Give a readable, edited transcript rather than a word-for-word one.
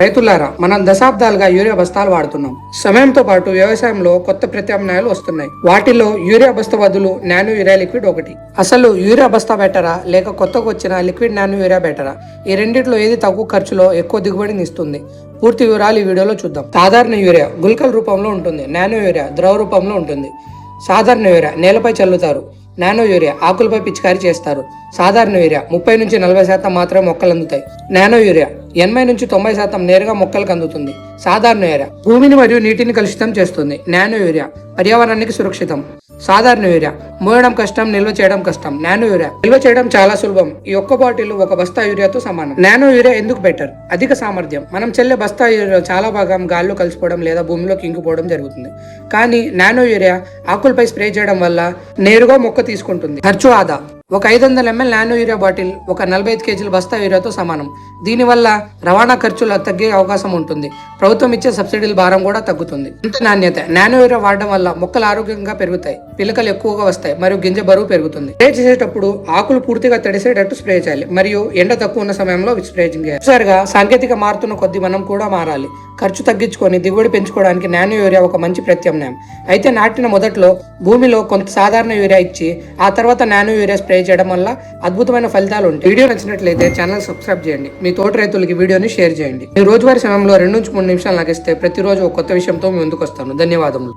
రైతులారా, మనం దశాబ్దాలుగా యూరియా బస్తాలు వాడుతున్నాం. సమయంతో పాటు వ్యవసాయంలో కొత్త ప్రత్యామ్నాయాలు వస్తున్నాయి. వాటిలో యూరియా బస్తా బదులు నానో యూరియా లిక్విడ్ ఒకటి. అసలు యూరియా బస్తా బెటరా లేక కొత్తగా వచ్చిన లిక్విడ్ నానో యూరియా బెటరా? ఈ రెండిట్లో ఏది తక్కువ ఖర్చులో ఎక్కువ దిగుబడిని ఇస్తుంది? పూర్తి వివరాలు ఈ వీడియోలో చూద్దాం. సాధారణ యూరియా గుళికల రూపంలో ఉంటుంది. నానో యూరియా ద్రవ రూపంలో ఉంటుంది. సాధారణ యూరియా నేలపై చల్లుతారు. నానో యూరియా ఆకులపై పిచికారీ చేస్తారు. సాధారణ యూరియా 30 నుంచి 40% మాత్రమే మొక్కలు అందుతాయి. నానో యూరియా 80 నుంచి 90% నేరుగా మొక్కలకు అందుతుంది. సాధారణ యూరియా భూమిని మరియు నీటిని కలుషితం చేస్తుంది. నానో యూరియా పర్యావరణానికి సురక్షితం. సాధారణ యూరియా మోయడం కష్టం, నిల్వ చేయడం కష్టం. నానో యూరియా నిల్వ చేయడం చాలా సులభం. ఈ ఒక్క బాటిల్ ఒక బస్తా యూరియాతో సమానం. నానో యూరియా ఎందుకు బెటర్? అధిక సామర్థ్యం. మనం చెల్లే బస్తా యూరియా చాలా భాగం గాల్లో కలిసిపోవడం లేదా భూమిలోకి ఇంకిపోవడం జరుగుతుంది. కానీ నానో యూరియా ఆకులపై స్ప్రే చేయడం వల్ల నేరుగా మొక్క తీసుకుంటుంది. ఖర్చు ఆదా. ఒక 500 ml నానో యూరియా బాటిల్ ఒక 45 kg బస్తా యూరియాతో సమానం. దీనివల్ల రవాణా ఖర్చులు తగ్గే అవకాశం ఉంటుంది. ప్రభుత్వం ఇచ్చే సబ్సిడీల భారం కూడా తగ్గుతుంది. ఇంత నాణ్యత. నానో యూరియా వాడడం వల్ల మొక్కలు ఆరోగ్యంగా పెరుగుతాయి, పిలకలు ఎక్కువగా వస్తాయి మరియు గింజ బరువు పెరుగుతుంది. స్ప్రే చేసేటప్పుడు ఆకులు పూర్తిగా తడిసేటట్టు స్ప్రే చేయాలి మరియు ఎండ తక్కువ ఉన్న సమయంలో స్ప్రే చేయాలి. ఒకసారిగా సాంకేతిక మారుతున్న కొద్ది మనం కూడా మారాలి. ఖర్చు తగ్గించుకొని దిగుబడి పెంచుకోవడానికి నానో యూరియా ఒక మంచి ప్రత్యామ్నాయం. అయితే నాటిన మొదట్లో భూమిలో కొంత సాధారణ యూరియా ఇచ్చి ఆ తర్వాత నానో యూరియా స్ప్రే చేయడం వల్ల అద్భుతమైన ఫలితాలు ఉంటాయి. వీడియో నచ్చినట్లయితే ఛానల్ సబ్స్క్రైబ్ చేయండి. మీ తోటి రైతులకి వీడియోని షేర్ చేయండి. మీ రోజువారీ సమయంలో 2 నుంచి 3 నిమిషాలు నాకు ఇస్తే ప్రతిరోజు ఒక కొత్త విషయంతో మీ ముందుకు వస్తాను. ధన్యవాదములు.